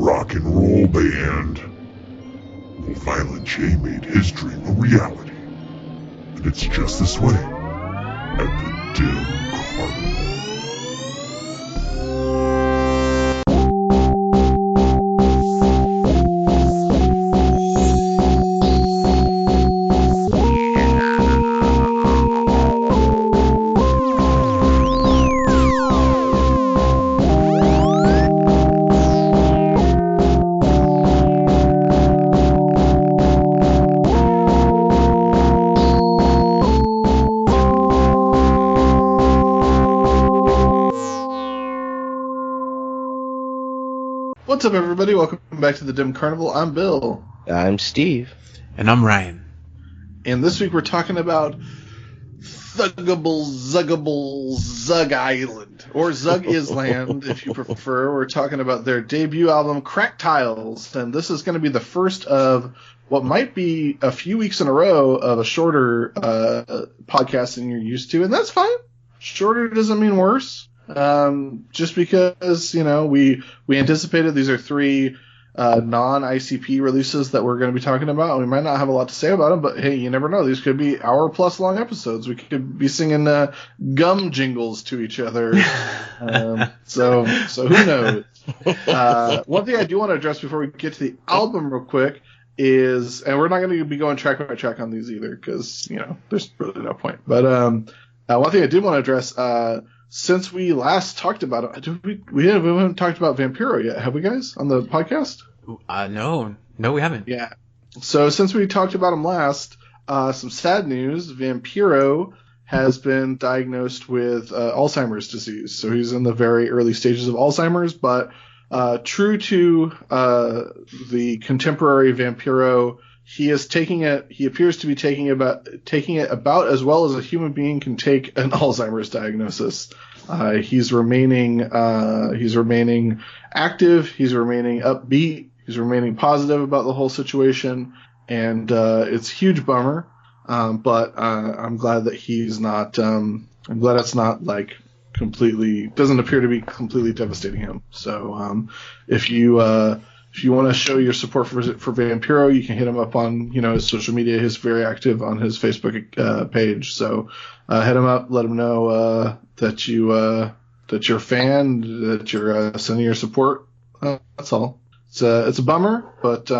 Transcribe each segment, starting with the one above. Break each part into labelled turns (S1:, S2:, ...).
S1: rock and roll band. Well, Violent J made his dream a reality. And it's just this way at the Dim Carnival.
S2: What's up, everybody? Welcome back to the Dim Carnival. I'm Bill.
S3: I'm Steve.
S4: And I'm Ryan.
S2: And this week we're talking about Zug Island, or Zug Izland, if you prefer. We're talking about their debut album, Crack Tiles, and this is going to be the first of what might be a few weeks in a row of a shorter podcast than you're used to, and that's fine. Shorter doesn't mean worse. Just because, we anticipated these are three non-ICP releases that we're going to be talking about. We might not have a lot to say about them, but hey, you never know. These could be hour-plus long episodes. We could be singing gum jingles to each other. So who knows? One thing I do want to address before we get to the album real quick is, and we're not going to be going track by track on these either because, there's really no point. But one thing I did want to address, since we last talked about it, we haven't talked about Vampiro yet, have we, guys, on the podcast?
S4: No, we haven't.
S2: Yeah. So since we talked about him last, some sad news: Vampiro has been diagnosed with Alzheimer's disease. So he's in the very early stages of Alzheimer's, but true to the contemporary Vampiro, he is taking it. He appears to be taking it about as well as a human being can take an Alzheimer's diagnosis. He's remaining active. He's remaining upbeat. He's remaining positive about the whole situation, and it's a huge bummer. But I'm glad that he's not. I'm glad it's not like completely. Doesn't appear to be completely devastating him. So if you want to show your support for Vampiro, you can hit him up on his social media. He's very active on his Facebook page. So hit him up, let him know that you're a fan, that you're sending your support. That's all. It's a bummer, but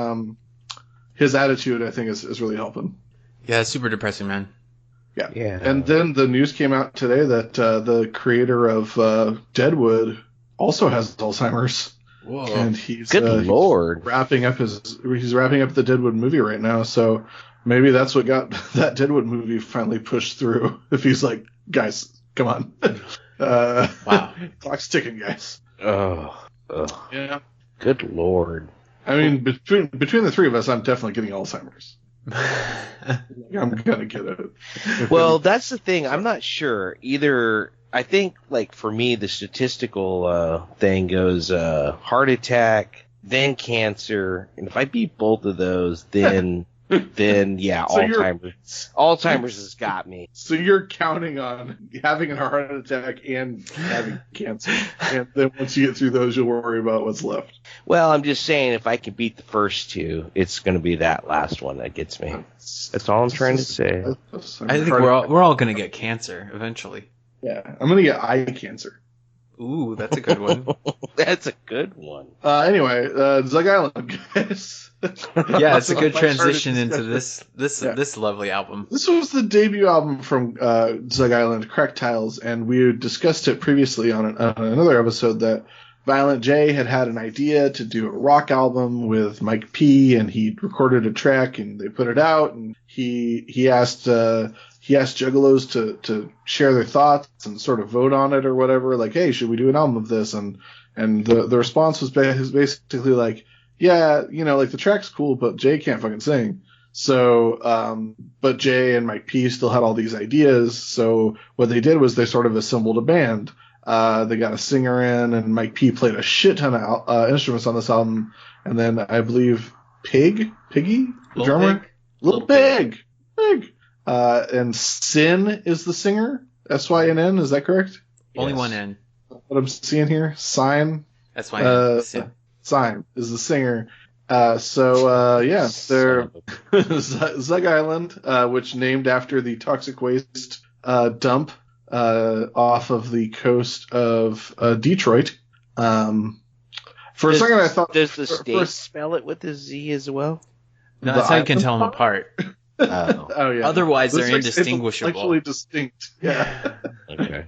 S2: his attitude, I think, is really helping.
S4: Yeah, it's super depressing, man.
S2: Yeah. And then the news came out today that the creator of Deadwood also has Alzheimer's.
S4: Whoa.
S2: And he's
S3: Lord.
S2: He's wrapping up the Deadwood movie right now. So maybe that's what got that Deadwood movie finally pushed through. If he's like, guys, come on.
S4: Wow. Clock's
S2: ticking, guys.
S3: Oh.
S2: Yeah.
S3: Good Lord. I
S2: mean, between the three of us, I'm definitely getting Alzheimer's. I'm gonna get it.
S3: Well, that's the thing. I'm not sure either. I think, like, for me, the statistical thing goes heart attack, then cancer, and if I beat both of those, then yeah, so Alzheimer's has got me.
S2: So you're counting on having a heart attack and having cancer, and then once you get through those, you'll worry about what's left.
S3: Well, I'm just saying, if I can beat the first two, it's going to be that last one that gets me. That's all I'm trying to say.
S4: I think we're all going to get cancer eventually.
S2: Yeah, I'm going to get eye cancer.
S4: Ooh, that's a good one.
S3: That's a good one.
S2: Anyway, Zug Island, guys.
S4: Yeah, it's a good transition into this lovely album.
S2: This was the debut album from Zug Island, Crack Tiles, and we discussed it previously on another episode that Violent J had an idea to do a rock album with Mike P, and he recorded a track and they put it out, and he asked Juggalos to share their thoughts and sort of vote on it or whatever, like, hey, should we do an album of this? And the response was basically like, yeah, like the track's cool, but Jay can't fucking sing. So, but Jay and Mike P still had all these ideas. So what they did was they sort of assembled a band. They got a singer in, and Mike P played a shit ton of instruments on this album. And then I believe Piggy, the drummer, Little Pig. And Sin is the singer. SYNN, is that correct?
S4: Only
S3: Yes.
S4: one N.
S2: What I'm seeing here, Sign.
S4: Sin.
S2: Syme is the singer. They're Zug Island, which named after the toxic waste dump off of the coast of Detroit. For a second, I thought...
S3: Does the state spell it with a Z as well?
S4: No, that's how you can tell them apart.
S2: Oh, yeah.
S4: Otherwise, they're indistinguishable.
S2: It's actually distinct. Yeah.
S3: Okay.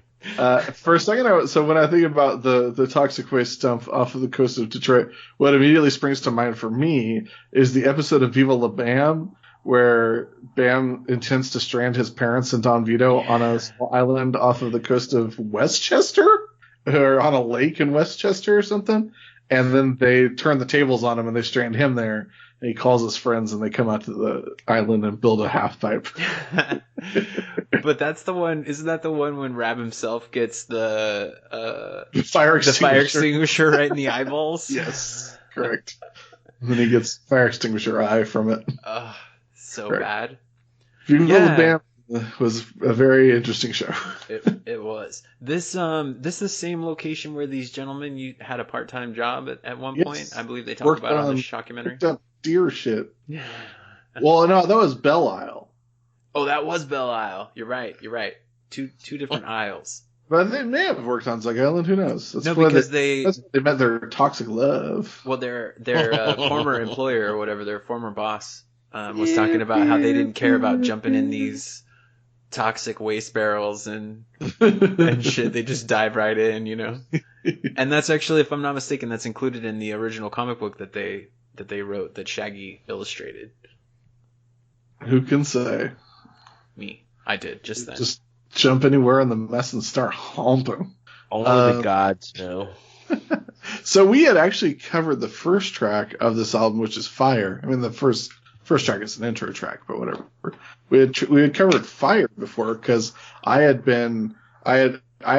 S2: For a second, when I think about the toxic waste dump off of the coast of Detroit, what immediately springs to mind for me is the episode of Viva La Bam, where Bam intends to strand his parents and Don Vito on a small island off of the coast of Westchester, or on a lake in Westchester or something. And then they turn the tables on him and they strand him there. And he calls his friends and they come out to the island and build a half pipe.
S4: But that's the one. Isn't that the one when Rab himself gets the
S2: fire
S4: extinguisher right in the eyeballs?
S2: Yes, correct. And then he gets fire extinguisher eye from it.
S4: So correct. Bad.
S2: Viva La Bam was a very interesting show.
S4: It was. This the same location where these gentlemen you had a part-time job at one point. I believe they talked about it on this documentary.
S2: Deer shit. Well, no, that was Belle Isle.
S4: Oh, that was Belle Isle. You're right. Two different isles.
S2: But they may have worked on Zug Island. Who knows? That's
S4: because
S2: they met their toxic love.
S4: Well, their former employer or whatever, their former boss, was talking about how they didn't care about jumping in these toxic waste barrels and shit. They just dive right in, you know. And that's actually, if I'm not mistaken, that's included in the original comic book that they wrote, that Shaggy illustrated.
S2: Who can say?
S4: Me. I did just then.
S2: Just jump anywhere in the mess and start haunting.
S3: Only the gods know.
S2: So we had actually covered the first track of this album, which is Fire. I mean, the first track is an intro track, but whatever. We had covered Fire before because I had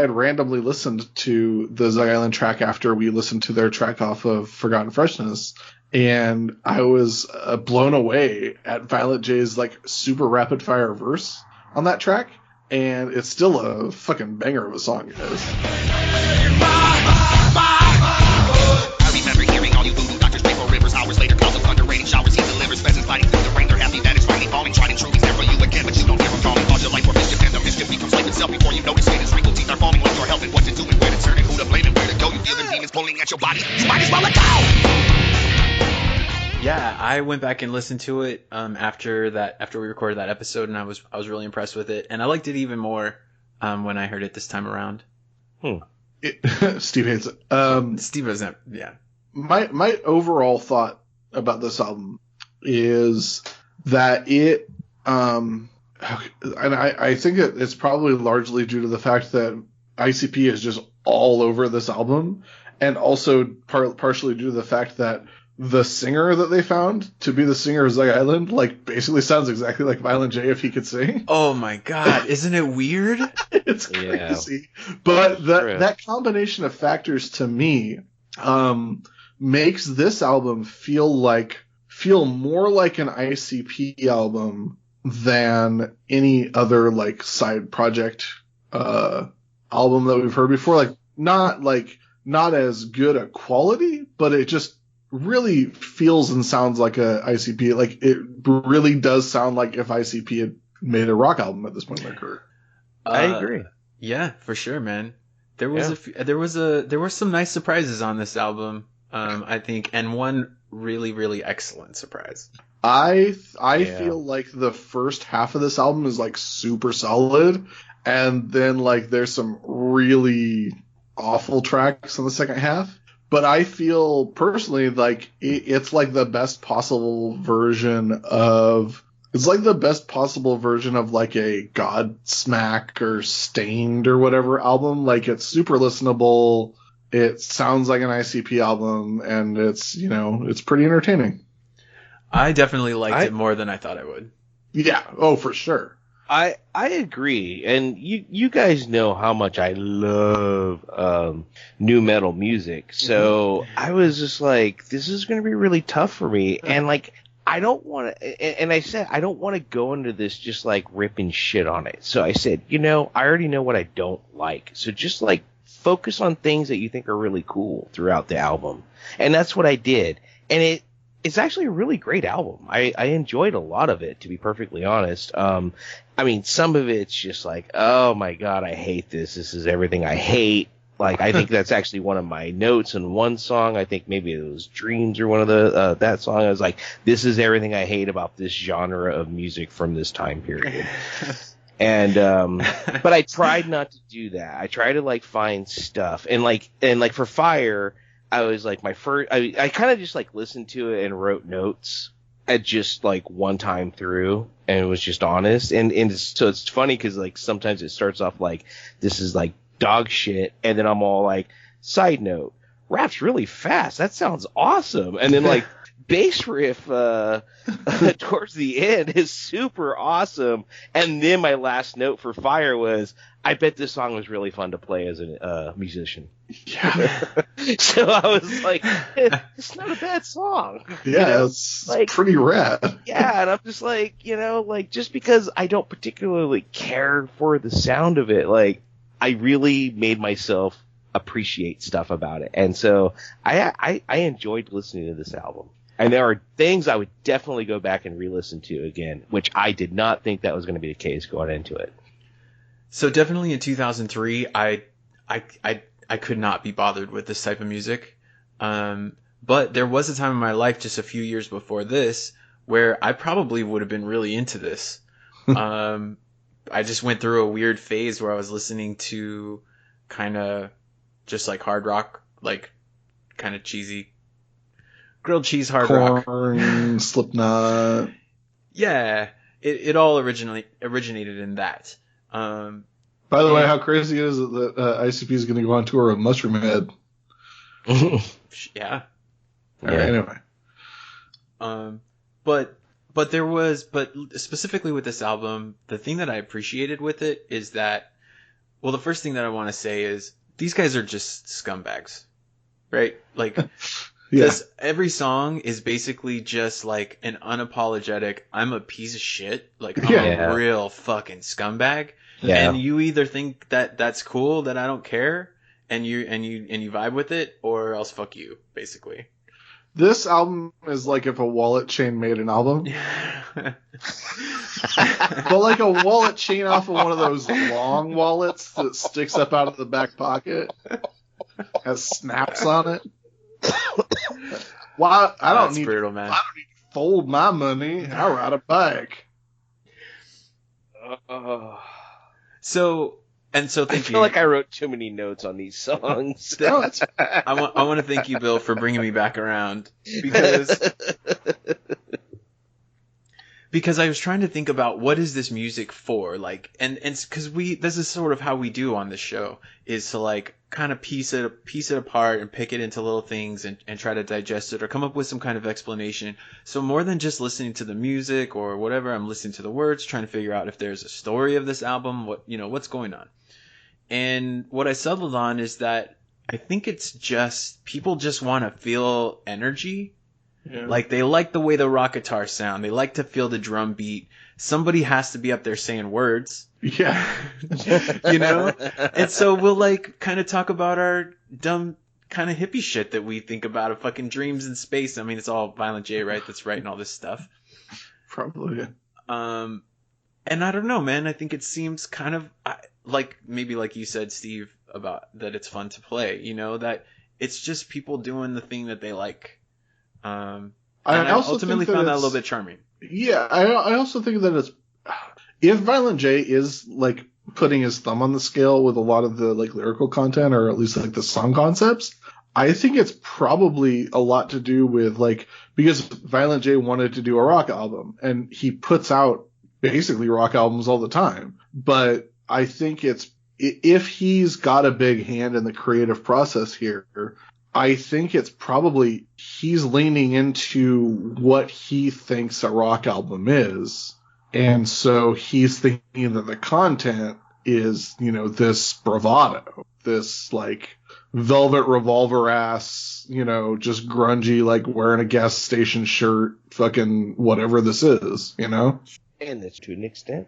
S2: randomly listened to the Zug Island track after we listened to their track off of Forgotten Freshness, and I was blown away at Violet J's like super rapid fire verse on that track, and it's still a fucking banger of a song, guys.
S5: I remember hearing all you voodoo doctors pray for rivers, hours later clouds of thunder, raining showers, he delivers pheasants fighting through the rain. They're happy that it's finally falling, tried and true, he's there for you again, but you don't hear him calling. Cause your life for mischief, and the mischief becomes life itself before you notice it. His wrinkled teeth are falling like you're helping, what to do and where to turn and who to blame and where to go. You feel the demons pulling at your body, you might as well let go.
S4: Yeah, I went back and listened to it after we recorded that episode, and I was really impressed with it, and I liked it even more when I heard it this time around.
S2: Steve hates it.
S4: Steve doesn't. Yeah.
S2: My overall thought about this album is that it, and I think it's probably largely due to the fact that ICP is just all over this album, and also partially due to the fact that the singer that they found to be the singer of Zug Island, like, basically sounds exactly like Violent J if he could sing.
S4: Oh my god, isn't it weird?
S2: It's crazy. Yeah. But that combination of factors to me makes this album feel more like an ICP album than any other like side project album that we've heard before. Like not as good a quality, but it just really feels and sounds like a ICP. Like, it really does sound like if ICP had made a rock album at this point in their career.
S3: I agree.
S4: Yeah, for sure, man. There were some nice surprises on this album, I think, and one really, really excellent surprise.
S2: I feel like the first half of this album is like super solid, and then like there's some really awful tracks in the second half. But I feel personally like it's like the best possible version of like a Godsmack or Stained or whatever album. Like, it's super listenable. It sounds like an ICP album, and it's pretty entertaining.
S4: I definitely liked it more than I thought I would.
S2: Yeah. Oh, for sure.
S3: I agree, and you guys know how much I love new metal music, so I was just like, this is going to be really tough for me, and like, I don't want to, and I said, I don't want to go into this just like ripping shit on it, so I said, I already know what I don't like, so just like focus on things that you think are really cool throughout the album. And that's what I did. And it's actually a really great album. I enjoyed a lot of it, to be perfectly honest. I mean, some of it's just like, oh my God, I hate this. This is everything I hate. Like, I think that's actually one of my notes in one song. I think maybe it was Dreams or one of the, that song. I was like, this is everything I hate about this genre of music from this time period. And, but I tried not to do that. I tried to like find stuff and like for Fire, I was like I kind of just like listened to it and wrote notes at just like one time through and was just honest. So it's funny because like sometimes it starts off like, this is like dog shit, and then I'm all like, side note, rap's really fast, that sounds awesome, and then like bass riff towards the end is super awesome, and then my last note for Fire was, I bet this song was really fun to play as a musician.
S2: Yeah.
S3: So I was like, it's not a bad song.
S2: Yeah,
S3: you know?
S2: it's
S3: like,
S2: pretty rad.
S3: Yeah, and I'm just like, like just because I don't particularly care for the sound of it, like I really made myself appreciate stuff about it. And so I enjoyed listening to this album. And there are things I would definitely go back and re-listen to again, which I did not think that was going to be the case going into it.
S4: So definitely in 2003, I could not be bothered with this type of music. But there was a time in my life just a few years before this where I probably would have been really into this. I just went through a weird phase where I was listening to kind of just like hard rock, like kind of cheesy grilled cheese hard rock.
S2: Korn, Slipknot.
S4: Yeah, it all originated in that.
S2: By the way, how crazy is it that ICP is going to go on tour with Mushroom Head?
S4: Yeah.
S2: All right, anyway.
S4: But specifically with this album, the thing that I appreciated with it is that, well, the first thing that I want to say is these guys are just scumbags, right? Like, every song is basically just like an unapologetic, I'm a piece of shit, like I'm a real fucking scumbag, and you either think that that's cool, that I don't care, and you vibe with it, or else fuck you, basically.
S2: This album is like if a wallet chain made an album. But like a wallet chain off of one of those long wallets that sticks up out of the back pocket. Has snaps on it. Well, I don't need
S4: brutal, man.
S2: I don't need to fold my money. I ride a bike.
S4: So thank you.
S3: I feel like I wrote too many notes on these songs.
S4: I want to thank you, Bill, for bringing me back around because I was trying to think about what is this music for, like, and because this is sort of how we do on this show, is to like kind of piece it apart and pick it into little things and try to digest it or come up with some kind of explanation. So more than just listening to the music or whatever, I'm listening to the words, trying to figure out if there's a story of this album, what's going on. And what I settled on is that I think it's just people just want to feel energy. Yeah. Like they like the way the rock guitars sound. They like to feel the drum beat. Somebody has to be up there saying words.
S2: Yeah.
S4: And so we'll like kind of talk about our dumb kind of hippie shit that we think about of fucking dreams in space. I mean, it's all Violent J, right? That's writing all this stuff.
S2: Probably.
S4: And I don't know, man. I think it seems kind of like maybe like you said, Steve, about that it's fun to play, that it's just people doing the thing that they like. I also ultimately found that a little bit charming.
S2: Yeah, I also think that it's, if Violent J is like putting his thumb on the scale with a lot of the like lyrical content, or at least like the song concepts, I think it's probably a lot to do with like, because Violent J wanted to do a rock album and he puts out basically rock albums all the time. But I think it's, if he's got a big hand in the creative process here, I think it's probably he's leaning into what he thinks a rock album is. And so he's thinking that the content is, this bravado, this like Velvet Revolver ass, just grungy, like wearing a gas station shirt, fucking whatever this is,
S3: And that's to an extent.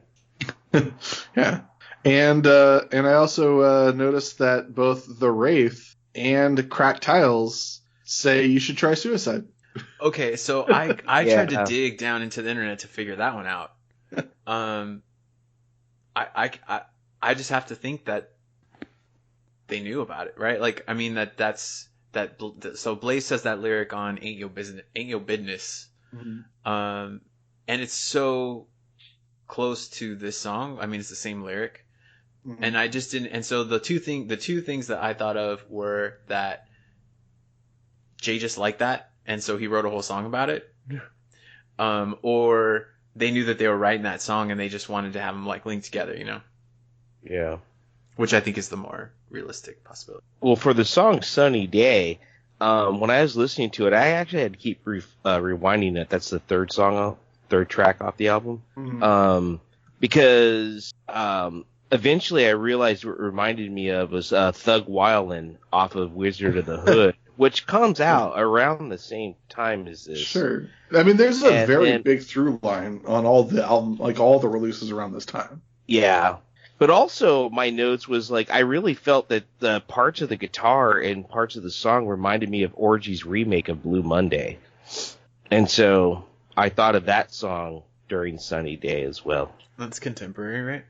S2: Yeah. And I also noticed that both the Wraith and Cracked Tiles say you should try suicide.
S4: Okay, so I
S3: Yeah.
S4: tried to dig down into the internet to figure that one out. I just have to think that they knew about it, right? Like, I mean so Blaze says that lyric on Ain't Yo Business. And it's so close to this song. I mean, it's the same lyric. And I just didn't. And so the two things that I thought of were that Jay just liked that, and so he wrote a whole song about it. Or they knew that they were writing that song, and they just wanted to have them like linked together, you know?
S3: Yeah.
S4: Which I think is the more realistic possibility.
S3: Well, for the song "Sunny Day," when I was listening to it, I actually had to keep rewinding it. That's the third track off the album. Because eventually I realized what it reminded me of was Thug Wildin' off of Wizard of the Hood, which comes out around the same time as this.
S2: Sure. I mean, there's a very
S3: then,
S2: big through line on all the album, like all the releases around this time.
S3: Yeah. But also, my notes was like, I really felt that the parts of the guitar and parts of the song reminded me of Orgy's remake of Blue Monday. And so I thought of that song during Sunny Day as well.
S4: That's contemporary, right?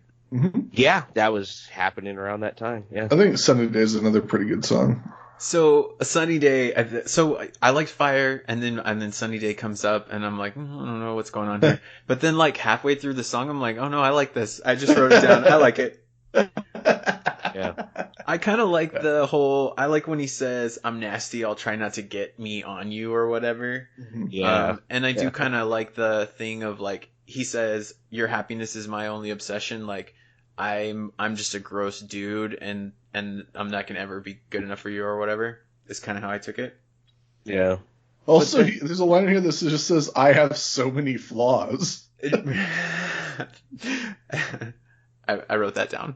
S3: Yeah, that was happening around that time. Yeah.
S2: I think Sunny Day is another pretty good song.
S4: So A Sunny Day. So I liked Fire, and then Sunny Day comes up, and I'm like, I don't know what's going on here. But then like halfway through the song, I'm like, oh no, I like this. I just wrote it down. I like it.
S3: Yeah.
S4: I kind of like the whole. I like when he says, "I'm nasty. I'll try not to get me on you" or whatever.
S3: Yeah.
S4: And I do kind of like the thing of like he says, "Your happiness is my only obsession." Like I'm just a gross dude, and I'm not gonna ever be good enough for you or whatever. Is kind of how I took it.
S3: Yeah.
S2: Also, there's a line in here that just says, "I have so many flaws."
S4: I wrote that down.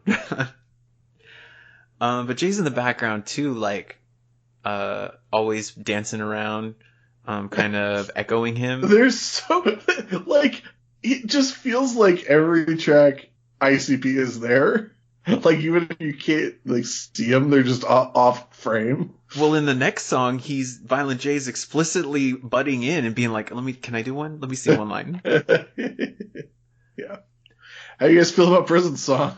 S4: But Jay's in the background too, like always dancing around, kind of echoing him.
S2: There's so like it just feels like every track ICP is there. Like even if you can't like see them, they're just off frame.
S4: Well, in the next song, Violent J's explicitly butting in and being like, can I do one? Let me see one line.
S2: Yeah. How you guys feel about Prison Song?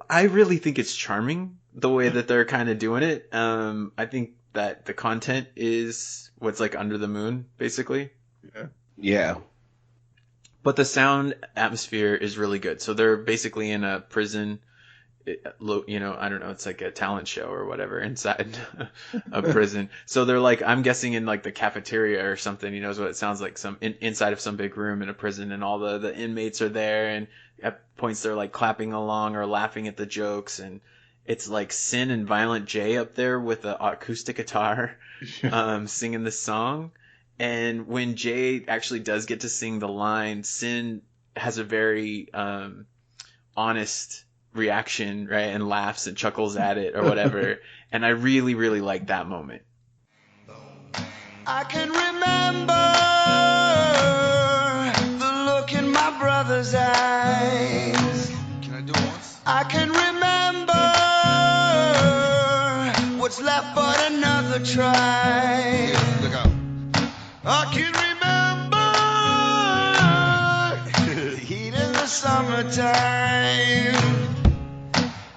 S4: I really think it's charming the way that they're kind of doing it. I think that the content is what's like under the moon, basically.
S3: Yeah.
S4: But the sound atmosphere is really good. So they're basically in a prison, you know, I don't know, it's like a talent show or whatever inside a prison. So they're like, I'm guessing in like the cafeteria or something, you know, is what it sounds like, inside of some big room in a prison, and all the inmates are there, and at points they're like clapping along or laughing at the jokes, and it's like Sin and Violent J up there with an acoustic guitar singing this song. And when Jay actually does get to sing the line, Sin has a very honest reaction, right? And laughs and chuckles at it or whatever. And I really, really like that moment.
S6: I can remember the look in my brother's eyes. Can I do it once? I can remember what's left but another try. Look out. I can remember the heat in the summertime,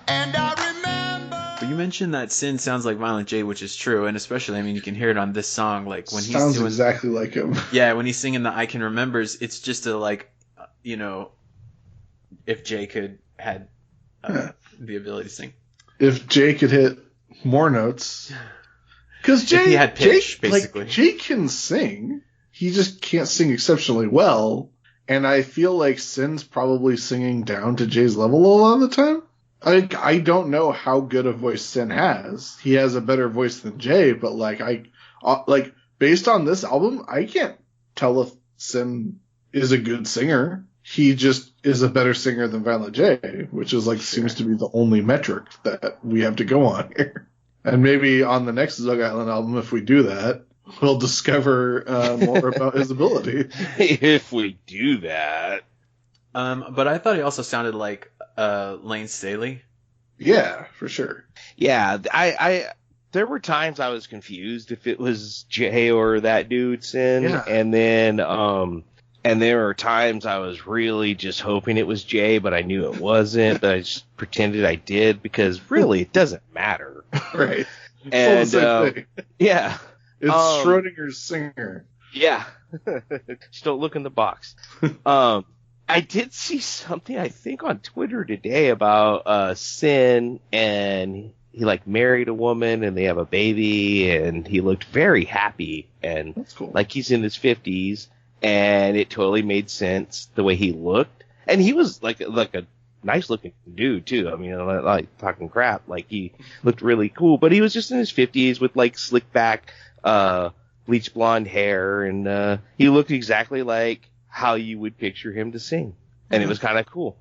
S6: and I remember.
S4: But you mentioned that Sin sounds like Violent J, which is true, and especially, I mean, you can hear it on this song, like when he's
S2: sounds
S4: doing,
S2: exactly like him.
S4: Yeah, when he's singing the "I Can Remembers," it's just a like, you know, if Jay had the ability to sing.
S2: If Jay could hit more notes. Because
S4: he had pitch, basically.
S2: Like, Jay can sing. He just can't sing exceptionally well. And I feel like Sin's probably singing down to Jay's level a lot of the time. I don't know how good a voice Sin has. He has a better voice than Jay, but based on this album, I can't tell if Sin is a good singer. He just is a better singer than Violent J, which is seems to be the only metric that we have to go on here. And maybe on the next Zug Island album, if we do that, we'll discover more about his ability.
S3: If we do that.
S4: But I thought he also sounded like Lane Staley.
S2: Yeah, for sure.
S3: Yeah, there were times I was confused if it was Jay or that dude Sin,
S2: Yeah.
S3: and then and there were times I was really just hoping it was Jay, but I knew it wasn't, but I just pretended I did because really it doesn't matter.
S2: Right.
S3: And
S2: It's all the same thing.
S3: yeah,
S2: It's Schrodinger's singer.
S3: yeah. Just don't look in the box. I did see something I think on Twitter today about Sin, and he like married a woman and they have a baby, and he looked very happy and
S2: That's cool.
S3: like he's in his 50s, and it totally made sense the way he looked, and he was like a nice looking dude too. I mean, like talking crap, like he looked really cool, but he was just in his 50s with like slick back, bleach blonde hair, and he looked exactly like how you would picture him to sing, and it was kind of cool.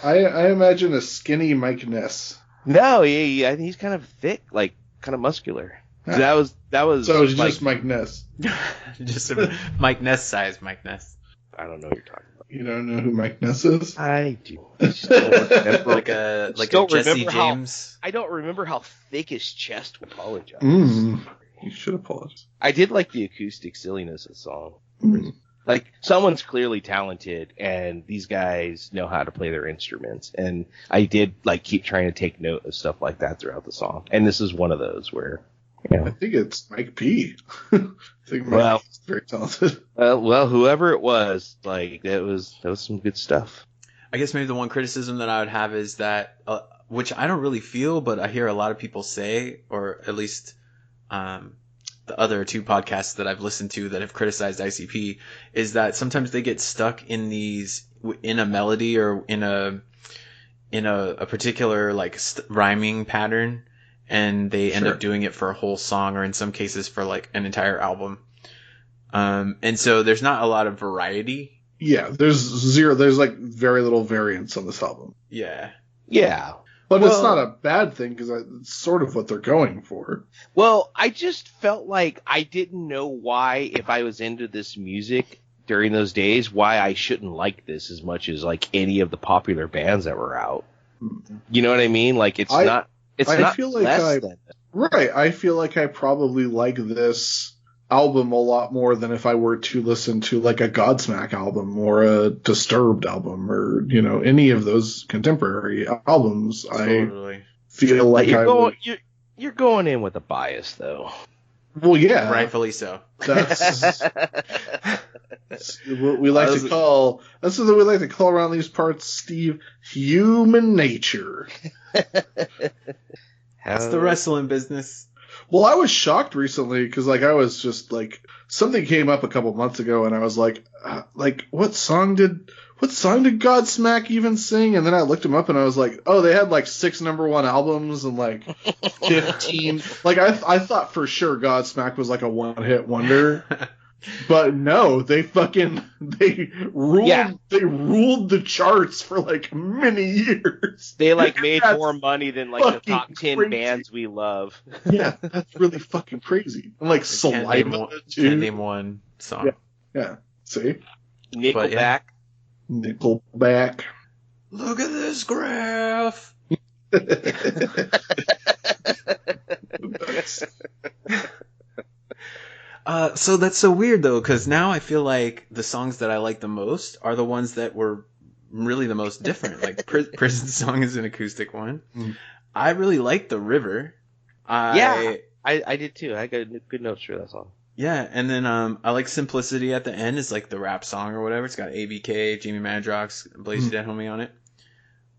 S2: I imagine a skinny Mike Ness.
S3: No, I think he's kind of thick, like kind of muscular. So that was.
S2: So it's
S3: like,
S2: just Mike Ness.
S4: Just a Mike Ness size Mike Ness.
S3: I don't know what you're talking about.
S2: You don't know who Mike Ness is?
S3: I do. I just don't remember.
S4: Like a
S3: don't
S4: Jesse
S3: remember how-
S4: James.
S3: I don't remember how thick his chest would apologize.
S2: You should apologize.
S3: I did like the acoustic silliness of the song. Like, someone's clearly talented, and these guys know how to play their instruments. And I did, like, keep trying to take note of stuff like that throughout the song. And this is one of those where, you
S2: I
S3: know.
S2: think it's Mike P. I think Mike is very talented.
S3: Well, whoever it was, like, that was some good stuff.
S4: I guess maybe the one criticism that I would have is that, which I don't really feel, but I hear a lot of people say, or at least the other two podcasts that I've listened to that have criticized ICP, is that sometimes they get stuck in a melody or in a particular like rhyming pattern, and they end up doing it for a whole song, or in some cases for like an entire album. And so there's not a lot of variety.
S2: Yeah, there's like very little variance on this album.
S4: Yeah.
S3: Yeah.
S2: But it's not a bad thing because it's sort of what they're going for.
S3: Well, I just felt like I didn't know why, if I was into this music during those days, why I shouldn't like this as much as like any of the popular bands that were out. You know what I mean? Like I feel like I feel like I probably like this album a lot more than if I were to listen to like a Godsmack album or a Disturbed album or, you know, any of those contemporary albums.
S4: Totally.
S2: I feel like
S3: you're going in with a bias, though.
S2: Well, yeah.
S4: Rightfully so.
S2: That's what we like to call. That's what we like to call around these parts, Steve. Human nature.
S4: That's the wrestling business.
S2: Well, I was shocked recently because, like, I was just like, something came up a couple months ago, and I was like, what song did Godsmack even sing? And then I looked them up, and I was like, oh, they had like 6 #1 albums and like 15. Like, I thought for sure Godsmack was like a one-hit wonder. But no, they ruled the charts for like many years.
S3: They like made more money than like the top 10 bands we love.
S2: Yeah, that's really fucking crazy. And like Saliva too.
S4: Can't name one song.
S2: Yeah. See?
S3: Nickelback.
S2: Nickelback.
S4: Look at this graph. So that's so weird though, because now I feel like the songs that I like the most are the ones that were really the most different. Like Prison Song is an acoustic one. I really like The River.
S3: I did too. I got good notes for that song.
S4: Yeah, and then I like Simplicity at the end. Is like the rap song or whatever. It's got ABK, Jimmy Madrox, Blaze You Dead Homie on it.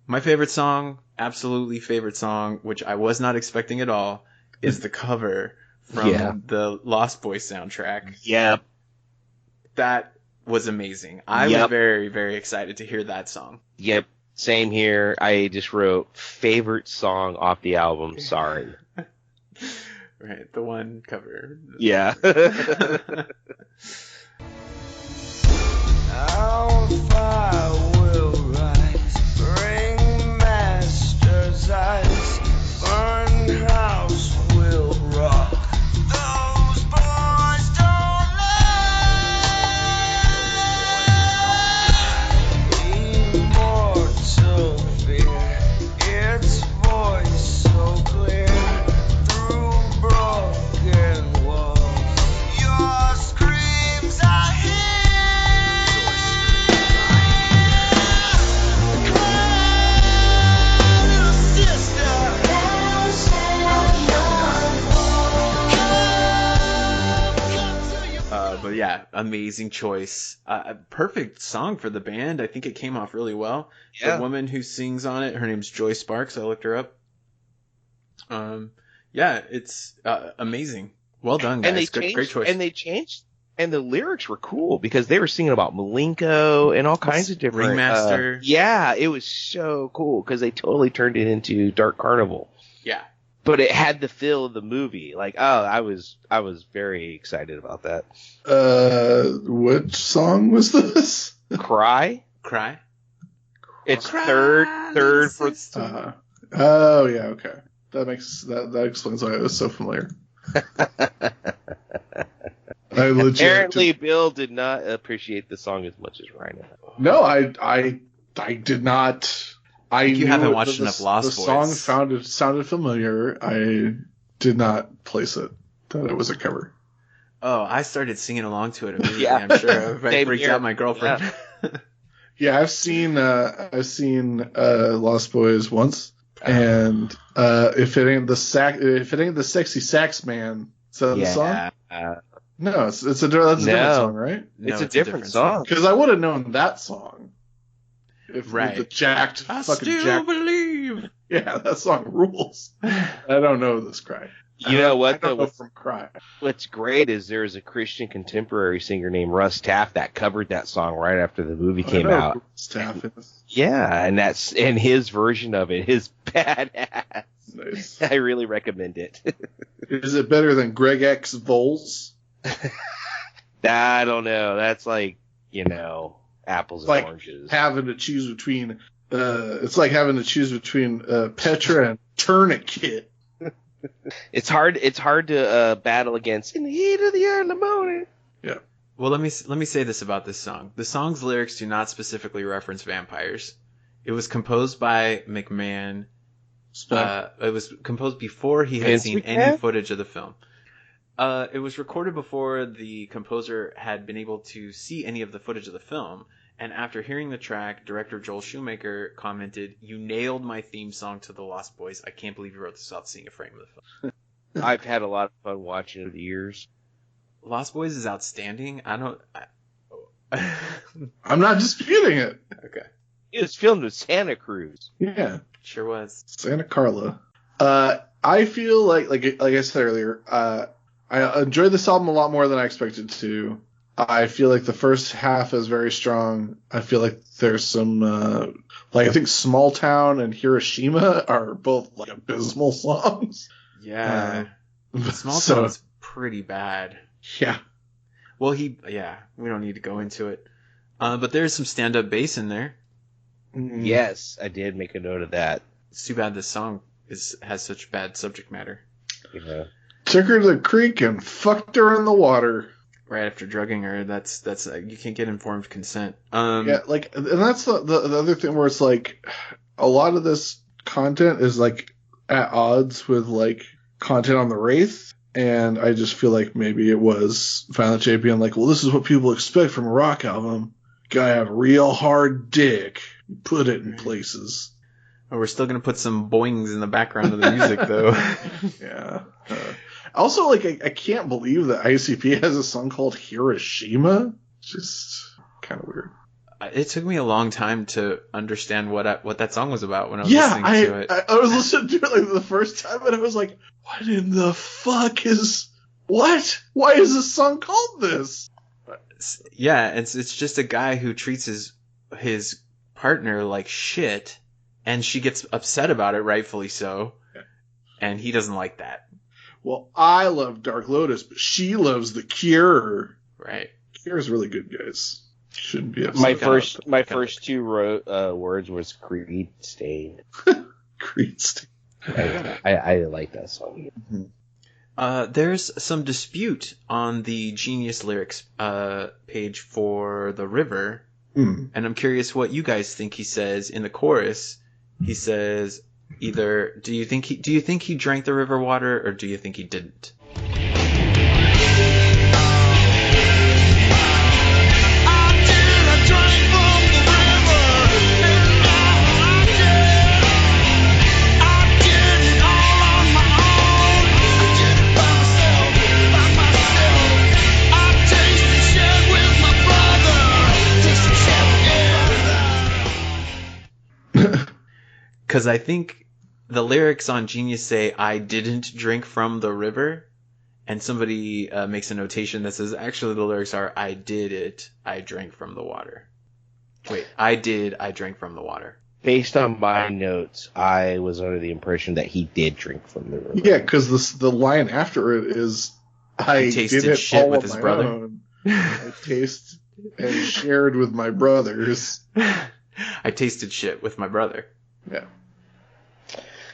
S4: My favorite song, absolutely favorite song, which I was not expecting at all, is the cover from the Lost Boys soundtrack.
S3: Yep.
S4: That was amazing. I was very, very excited to hear that song.
S3: Yep. Same here. I just wrote favorite song off the album. Sorry.
S4: Right. The one cover.
S3: Yeah.
S6: Fire will rise, bring master's eyes, fun house will rock. Those boys don't lie.
S4: amazing choice. A perfect song for the band. I think it came off really well.
S3: Yeah.
S4: The woman who sings on it, her name's Joy Sparks. I looked her up. Yeah, it's amazing. Well done, guys.
S3: And they
S4: Great
S3: changed,
S4: choice.
S3: and they changed, and the lyrics were cool because they were singing about Malenko and all kinds of different
S4: Ringmaster.
S3: Yeah, it was so cool because they totally turned it into Dark Carnival.
S4: Yeah.
S3: But it had the feel of the movie. Like, I was very excited about that.
S2: Which song was this?
S3: Cry. It's
S4: Cry,
S3: third for.
S2: Oh yeah, okay. That explains why it was so familiar. I legit
S3: Apparently, Bill did not appreciate the song as much as Ryan.
S2: No, I did not.
S4: You
S2: knew
S4: haven't
S2: it-
S4: watched
S2: the,
S4: enough Lost
S2: the
S4: Boys.
S2: song sounded familiar. I did not place it that it was a cover.
S4: Oh, I started singing along to it immediately.
S3: Yeah.
S4: I'm sure I
S3: Same
S4: freaked
S3: here.
S4: out my girlfriend.
S2: Yeah, I've seen Lost Boys once, and if it ain't the sexy sax man, is that the song? No, that's a different song, right?
S4: No,
S3: It's a different song.
S2: Because I would have known that song. If
S4: Right.
S2: the jacked
S4: I
S2: fucking
S4: still
S2: jacked.
S4: believe.
S2: Yeah, that song rules. I don't know this Cry.
S3: You know what?
S2: I don't
S3: though?
S2: know from Cry.
S3: What's great is there's a Christian contemporary singer named Russ Taff that covered that song right after the movie came
S2: I know
S3: out.
S2: who Staff is.
S3: Yeah, and his version of it is badass.
S2: Nice.
S3: I really recommend it.
S2: Is it better than Greg X Voles?
S3: I don't know. That's like, apples and
S2: Like
S3: oranges.
S2: having to choose between. It's like having to choose between Petra and Tourniquet.
S3: It's hard to battle against in the heat of the early morning.
S4: Well, let me say this about this song. The song's lyrics do not specifically reference vampires. It was composed by McMahon. It was composed before he had
S3: Vince
S4: seen
S3: McMahon?
S4: any footage of the film. It was recorded before the composer had been able to see any of the footage of the film. And after hearing the track, director Joel Shoemaker commented, "You nailed my theme song to The Lost Boys. I can't believe you wrote this without seeing a frame of the film."
S3: I've had a lot of fun watching it over the years.
S4: Lost Boys is outstanding. I'm
S2: not disputing it.
S4: Okay.
S3: It was filmed with Santa Cruz.
S2: Yeah,
S4: Sure was.
S2: Santa Carla. I feel like I said earlier, I enjoyed this album a lot more than I expected to. I feel like the first half is very strong. I feel like there's some, I think Small Town and Hiroshima are both like abysmal songs.
S4: Yeah. Small
S2: so,
S4: Town's pretty bad.
S2: Yeah.
S4: Well, we don't need to go into it. But there's some stand-up bass in there.
S3: Yes, I did make a note of that.
S4: It's too bad this song has such bad subject matter.
S3: Yeah.
S2: Took her to the creek and fucked her in the water.
S4: Right after drugging her, that's you can't get informed consent.
S2: Yeah, and that's the other thing where it's like a lot of this content is like at odds with like content on the Wraith, and I just feel like maybe it was Violent J being like, well, this is what people expect from a rock album. Gotta have a real hard dick. Put it in places.
S4: We're still gonna put some boings in the background of the music, though.
S2: Yeah. Also, I can't believe that ICP has a song called Hiroshima. Just kind of weird.
S4: It took me a long time to understand what that song was about when I was listening to it.
S2: I was listening to it the first time, and I was like, what in the fuck is... What? Why is this song called this?
S4: Yeah, it's just a guy who treats his partner like shit, and she gets upset about it, rightfully so, and he doesn't like that.
S2: Well, I love Dark Lotus, but she loves The Cure.
S4: Right.
S2: Cure's really good, guys. Shouldn't be upset.
S3: My first two words was Creed Stain.
S2: Creed Stain.
S3: I like that song.
S4: Mm-hmm. There's some dispute on the Genius Lyrics page for The River, and I'm curious what you guys think he says in the chorus. He says either do you think he drank the river water, or do you think he didn't? Because I think the lyrics on Genius say, I didn't drink from the river. And somebody makes a notation that says, actually, the lyrics are, I did it, I drank from the water. Wait, I drank from the water.
S3: Based on my notes, I was under the impression that he did drink from the river.
S2: Yeah, because the line after it is, I
S4: tasted
S2: did it
S4: shit
S2: all
S4: with
S2: on
S4: his
S2: my
S4: brother.
S2: own. I taste and shared with my brothers.
S4: I tasted shit with my brother.
S2: Yeah.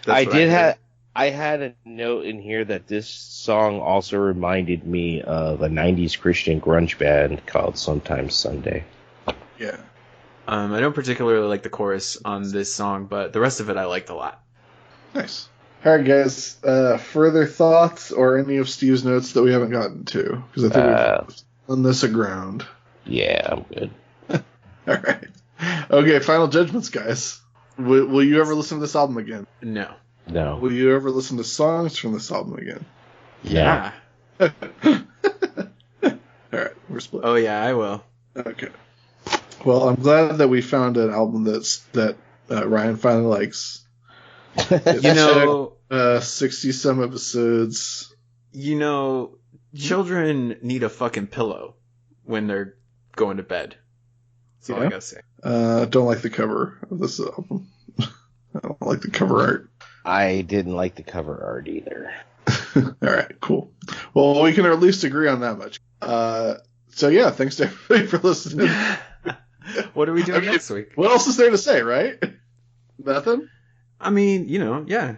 S3: I had a note in here that this song also reminded me of a 90s Christian grunge band called Sometimes Sunday.
S2: Yeah.
S4: I don't particularly like the chorus on this song, but the rest of it I liked a lot.
S2: Nice. All right, guys. Further thoughts or any of Steve's notes that we haven't gotten to? Because I think we've done this aground.
S3: Yeah, I'm good.
S2: All right. Okay, final judgments, guys. Will you ever listen to this album again?
S4: No.
S3: No.
S2: Will you ever listen to songs from this album again?
S3: Yeah.
S2: All right, we're split.
S4: Oh yeah, I will.
S2: Okay. Well, I'm glad that we found an album that Ryan finally likes.
S4: You know,
S2: 60 some episodes.
S4: Children need a fucking pillow when they're going to bed. That's all I gotta say.
S2: Don't like the cover of this album. I don't like the cover art.
S3: I didn't like the cover art either.
S2: All right, cool. Well, we can at least agree on that much. So yeah, thanks to everybody for listening.
S4: What are we doing next week?
S2: What else is there to say, right? Nothing?
S4: I mean, yeah.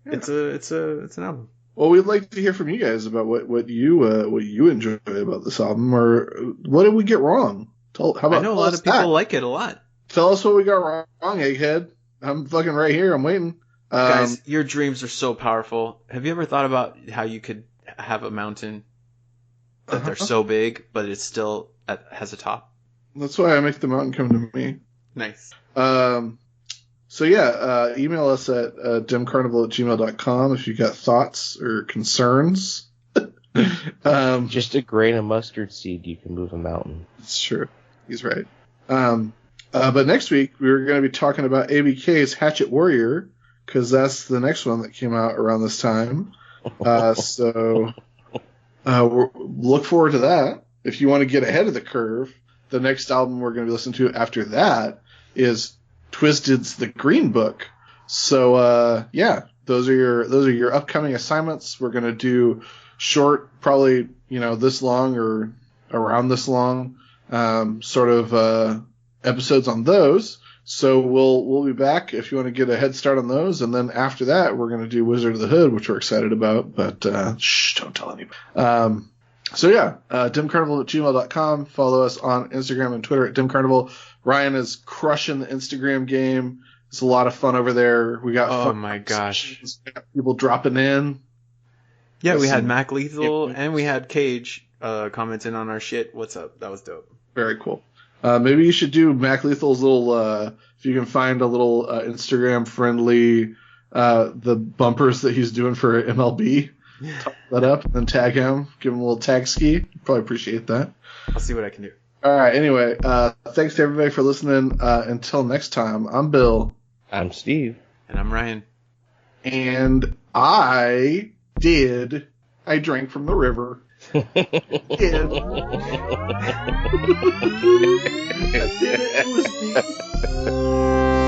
S4: It's an album.
S2: Well, we'd like to hear from you guys about what you enjoy about this album, or what did we get wrong?
S4: I know a lot of people like it a lot.
S2: Tell us what we got wrong, Egghead. I'm fucking right here. I'm waiting.
S4: Guys, your dreams are so powerful. Have you ever thought about how you could have a mountain that they're so big, but it still has a top?
S2: That's why I make the mountain come to me.
S4: Nice.
S2: So yeah, email us at dimcarnival@gmail.com if you got thoughts or concerns.
S3: Just a grain of mustard seed, you can move a mountain.
S2: It's true. He's right. But next week, we're going to be talking about ABK's Hatchet Warrior, because that's the next one that came out around this time. So look forward to that. If you want to get ahead of the curve, the next album we're going to be listening to after that is Twisted's The Green Book. So yeah, those are your upcoming assignments. We're going to do short, probably this long or around this long, sort of episodes on those. So we'll be back if you want to get a head start on those, and then after that we're going to do Wizard of the Hood, which we're excited about, but don't tell anybody. So yeah, dimcarnival@gmail.com. Follow us on Instagram and Twitter at dimcarnival. Ryan is crushing the Instagram game. It's a lot of fun over there. We got
S4: oh my gosh,
S2: we got people dropping in.
S4: Yeah, we had Mac Lethal and we had Cage commenting on our shit. What's up? That was dope.
S2: Very cool. Maybe you should do Mac Lethal's little, if you can find a little Instagram friendly, the bumpers that he's doing for MLB. Top that up and then tag him. Give him a little tag ski. Probably appreciate that.
S4: I'll see what I can do.
S2: All right. Anyway, thanks to everybody for listening. Until next time, I'm Bill.
S3: I'm Steve.
S4: And I'm Ryan.
S2: And I drank from the river. It was me.